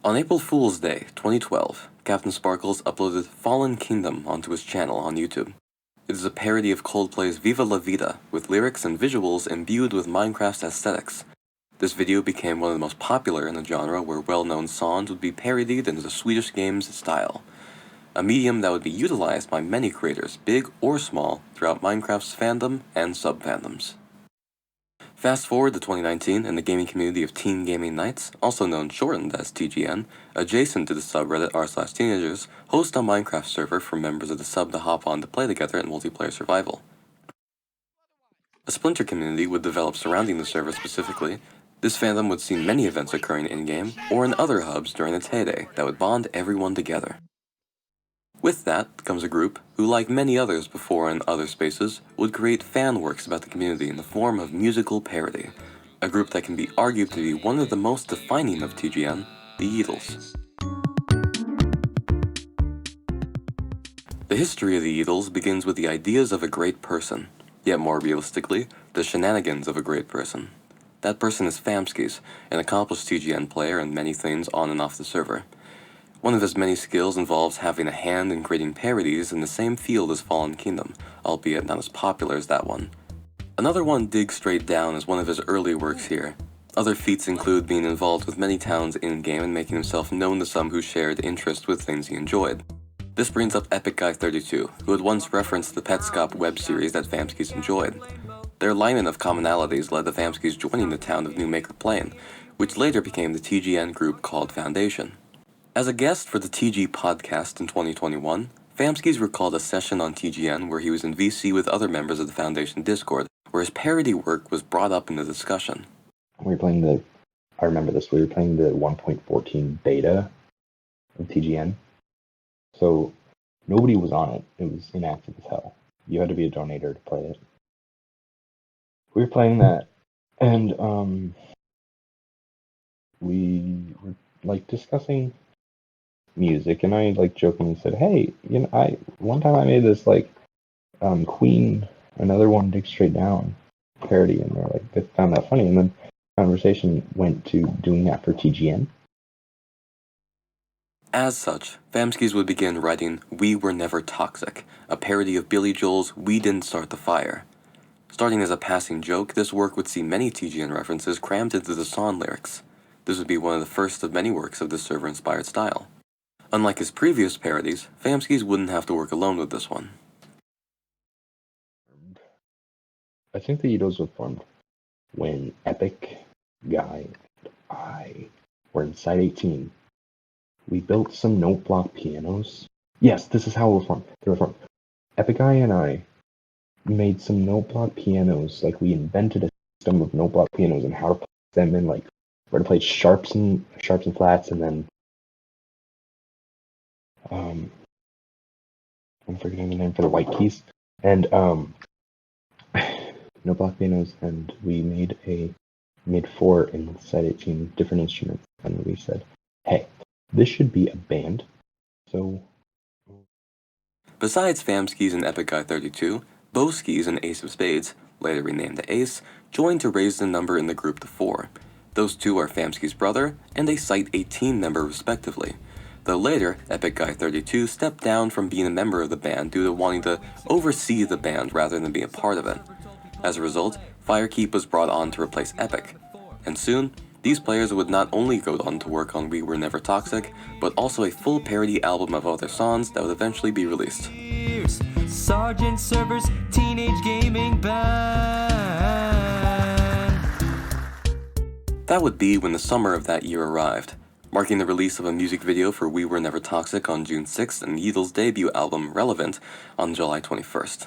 On April Fool's Day, 2012, Captain Sparkles uploaded Fallen Kingdom onto his channel on YouTube. It is a parody of Coldplay's Viva La Vida, with lyrics and visuals imbued with Minecraft's aesthetics. This video became one of the most popular in the genre where well-known songs would be parodied into the Swedish game's style, a medium that would be utilized by many creators, big or small, throughout Minecraft's fandom and sub-fandoms. Fast forward to 2019, and the gaming community of Teen Gaming Nights, also known shortened as TGN, adjacent to the subreddit r/teenagers, host a Minecraft server for members of the sub to hop on to play together in multiplayer survival. A splinter community would develop surrounding the server specifically. This fandom would see many events occurring in-game, or in other hubs during its heyday, that would bond everyone together. With that comes a group who, like many others before in other spaces, would create fan works about the community in the form of musical parody, a group that can be argued to be one of the most defining of TGN, the Yeetles. The history of the Yeetles begins with the ideas of a great person, yet more realistically, the shenanigans of a great person. That person is Famskiis, an accomplished TGN player and many things on and off the server. One of his many skills involves having a hand in creating parodies in the same field as Fallen Kingdom, albeit not as popular as that one. Another one, Dig Straight Down, is one of his early works here. Other feats include being involved with many towns in-game and making himself known to some who shared interest with things he enjoyed. This brings up Epic Guy 32, who had once referenced the Petscop web series that Famskiis enjoyed. Their alignment of commonalities led to Famskiis joining the town of New Maker Plain, which later became the TGN group called Foundation. As a guest for the TG podcast in 2021, Famskiis recalled a session on TGN where he was in VC with other members of the Foundation Discord, where his parody work was brought up in the discussion. I remember this, we were playing the 1.14 beta of TGN, so nobody was on it. It was inactive as hell. You had to be a donator to play it. We were playing that, and we were discussing music, and I jokingly said, "Hey, one time I made this Queen, another one, Dig Straight Down parody," and they found that funny, and then conversation went to doing that for TGN. As such, Famskiis would begin writing We Were Never Toxic, a parody of Billy Joel's We Didn't Start the Fire. Starting as a passing joke, this work would see many TGN references crammed into the song lyrics. This would be one of the first of many works of this server-inspired style. Unlike his previous parodies, Famskiis wouldn't have to work alone with this one. I think the Yeetles were formed when Epic Guy and I were in Site 18. We built some note block pianos. Yes, this is how they were formed. Epic Guy and I made some note block pianos. We invented a system of note block pianos and how to play them in, where to play sharps and flats, and then I'm forgetting the name for the white keys, and no block pianos, and we made 4 in Site 18 different instruments, and we said, hey, this should be a band. So besides Famskiis and Epic Guy 32, Boskiis and Ace of Spades, later renamed to Ace, joined to raise the number in the group to 4. Those two are Famskiis' brother and a Site 18 member respectively. Though later, Epic Guy 32 stepped down from being a member of the band due to wanting to oversee the band rather than be a part of it. As a result, Firekeep was brought on to replace Epic, and soon, these players would not only go on to work on We Were Never Toxic, but also a full parody album of other songs that would eventually be released. Sergeant Server's Teenage Gaming Band. That would be when the summer of that year arrived, marking the release of a music video for We Were Never Toxic on June 6th and Yeetles' debut album, Relevant, on July 21st.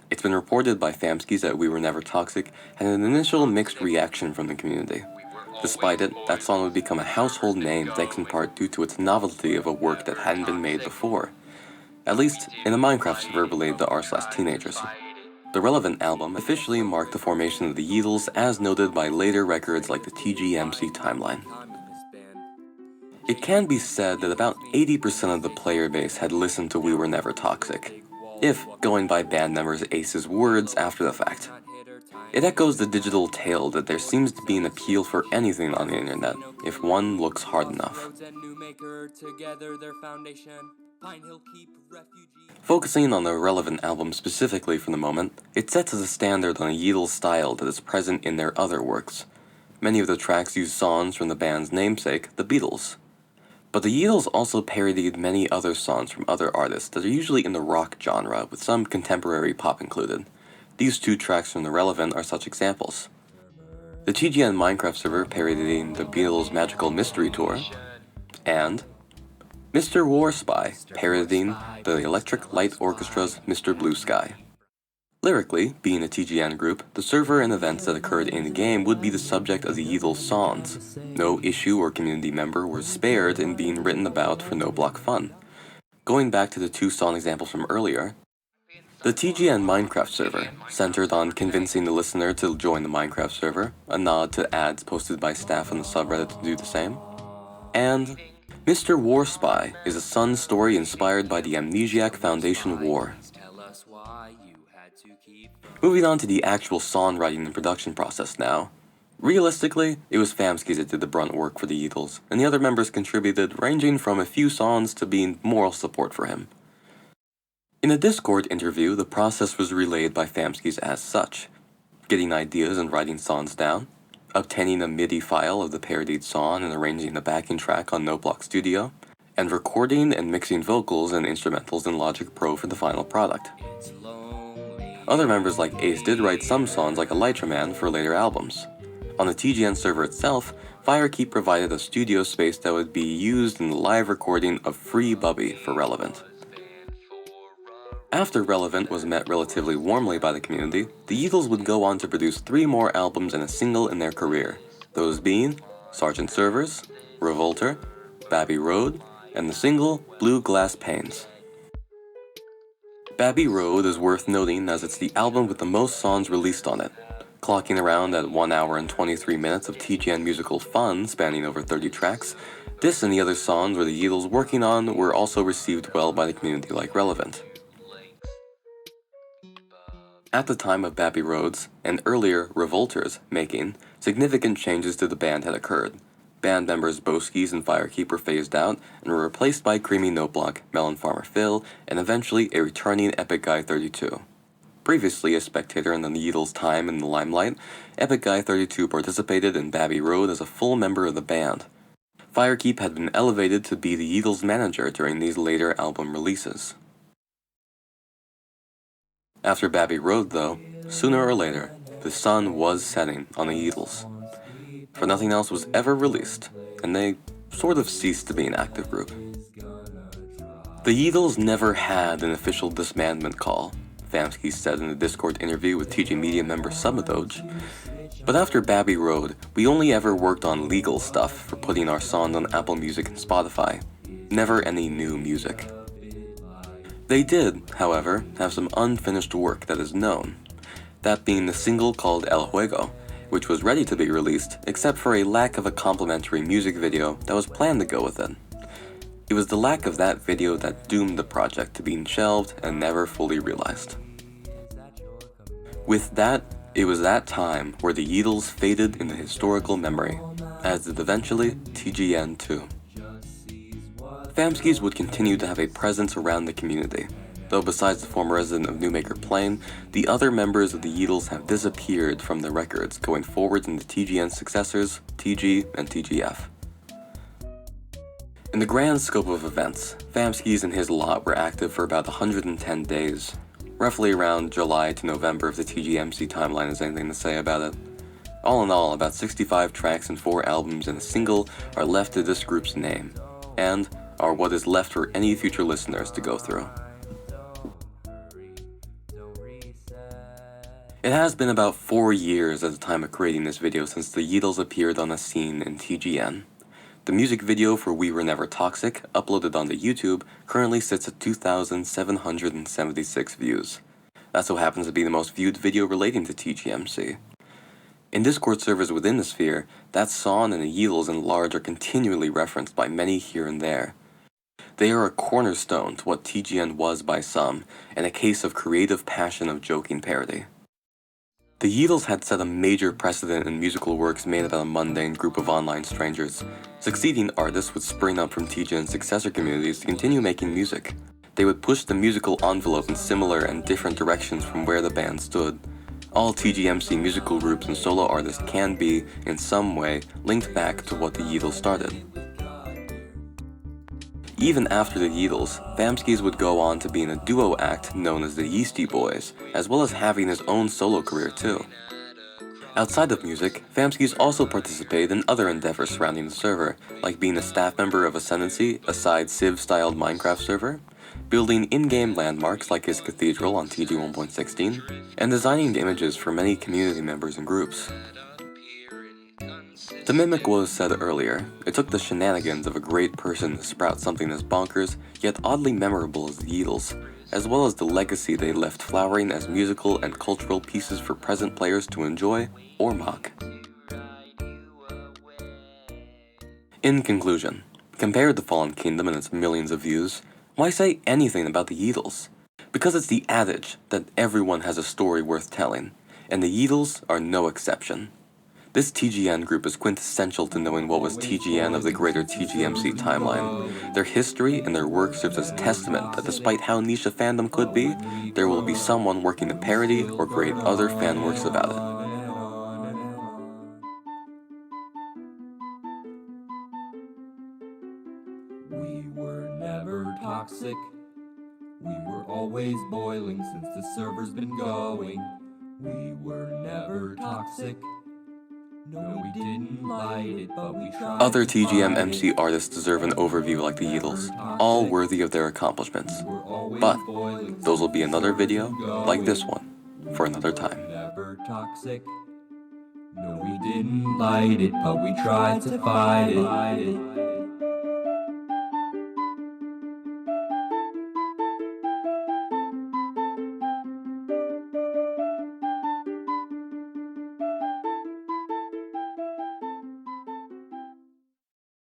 It's been reported by Famskiis that We Were Never Toxic had an initial mixed reaction from the community. Despite it, that song would become a household name thanks in part due to its novelty of a work that hadn't been made before, at least in a Minecraft server related to r/teenagers. The Relevant album officially marked the formation of the Yeetles as noted by later records like the TGMC timeline. It can be said that about 80% of the player base had listened to We Were Never Toxic, if going by band members Ace's words after the fact. It echoes the digital tale that there seems to be an appeal for anything on the internet, if one looks hard enough. Focusing on the relevant album specifically for the moment, it sets as a standard on a Yeetles style that is present in their other works. Many of the tracks use songs from the band's namesake, the Beatles. But the Yeetles also parodied many other songs from other artists that are usually in the rock genre, with some contemporary pop included. These 2 tracks from the relevant are such examples. The TGN Minecraft server parodying the Beatles' Magical Mystery Tour, and Mr. Warspy parodying the Electric Light Orchestra's Mr. Blue Sky. Lyrically, being a TGN group, the server and events that occurred in-game would be the subject of the Yeetles songs. No issue or community member was spared in being written about for no block fun. Going back to the 2 song examples from earlier, the TGN Minecraft server centered on convincing the listener to join the Minecraft server, a nod to ads posted by staff on the subreddit to do the same, and Mr. Warspy is a Sun story inspired by the Amnesiac Foundation War. Moving on to the actual songwriting and production process now. Realistically, it was Famskiis that did the brunt work for the Yeetles, and the other members contributed, ranging from a few songs to being moral support for him. In a Discord interview, the process was relayed by Famskiis as such: getting ideas and writing songs down, obtaining a MIDI file of the parodied song and arranging the backing track on NoBlock Studio, and recording and mixing vocals and instrumentals in Logic Pro for the final product. Other members like Ace did write some songs like Elytra Man for later albums. On the TGN server itself, Firekeep provided a studio space that would be used in the live recording of Free Bubby for Relevant. After Relevant was met relatively warmly by the community, the Yeetles would go on to produce 3 more albums and a single in their career, those being Sergeant Servers, Revolter, Babby Road, and the single Blue Glass Panes. Babby Road is worth noting as it's the album with the most songs released on it, clocking around at 1 hour and 23 minutes of TGN musical fun spanning over 30 tracks. This and the other songs where the Yeetles working on were also received well by the community like Relevant. At the time of Babby Road's, and earlier Revolter's, making, significant changes to the band had occurred. Band members Boskies and Firekeep were phased out and were replaced by Creamy Noteblock, Melon Farmer Phil, and eventually a returning Epic Guy 32. Previously a spectator in the Yeetles' time in the limelight, Epic Guy 32 participated in Babby Road as a full member of the band. Firekeep had been elevated to be the Yeetles' manager during these later album releases. After Babby Road, though, sooner or later, the sun was setting on the Yeetles. For nothing else was ever released, and they sort of ceased to be an active group. The Yeetles never had an official disbandment call, Famskiis said in a Discord interview with TG Media member Submadoge. But after Babby Road, we only ever worked on legal stuff for putting our songs on Apple Music and Spotify, never any new music. They did, however, have some unfinished work that is known, that being the single called El Juego, which was ready to be released, except for a lack of a complimentary music video that was planned to go with it. It was the lack of that video that doomed the project to being shelved and never fully realized. With that, it was that time where the Yeetles faded into historical memory, as did eventually TGN too. Famskiis would continue to have a presence around the community, though besides the former resident of Newmaker Plain, the other members of the Yeetles have disappeared from the records going forward into TGN's successors, TG and TGF. In the grand scope of events, Famskiis and his lot were active for about 110 days, roughly around July to November if the TGMC timeline has anything to say about it. All in all, about 65 tracks and 4 albums and a single are left to this group's name, and are what is left for any future listeners to go through. It has been about 4 years at the time of creating this video since the Yeetles appeared on the scene in TGN. The music video for We Were Never Toxic, uploaded onto YouTube, currently sits at 2,776 views. That so happens to be the most viewed video relating to TGMC. In Discord servers within the sphere, that song and the Yeetles in large are continually referenced by many here and there. They are a cornerstone to what TGN was by some, and a case of creative passion of joking parody. The Yeetles had set a major precedent in musical works made about a mundane group of online strangers. Succeeding artists would spring up from TGN's successor communities to continue making music. They would push the musical envelope in similar and different directions from where the band stood. All TGMC musical groups and solo artists can be, in some way, linked back to what the Yeetles started. Even after the Yeetles, Famskiis would go on to be in a duo act known as the Yeasty Boys, as well as having his own solo career too. Outside of music, Famskiis also participated in other endeavors surrounding the server, like being a staff member of Ascendancy, a side Civ-styled Minecraft server, building in-game landmarks like his cathedral on TG 1.16, and designing images for many community members and groups. To mimic what was said earlier, it took the shenanigans of a great person to sprout something as bonkers, yet oddly memorable as the Yeetles, as well as the legacy they left flowering as musical and cultural pieces for present players to enjoy or mock. In conclusion, compared to Fallen Kingdom and its millions of views, why say anything about the Yeetles? Because it's the adage that everyone has a story worth telling, and the Yeetles are no exception. This TGN group is quintessential to knowing what was TGN of the greater TGMC timeline. Their history and their work serves as testament that despite how niche a fandom could be, there will be someone working to parody or create other fan works about it. We were never toxic. We were always boiling since the server's been going. We were never toxic. No, we didn't light it, but we tried. Other TGM MC artists deserve an overview like the Yeetles, all worthy of their accomplishments. But those will be another video, like this one, for another time. Never toxic. No, we didn't light it, but we tried to fight it.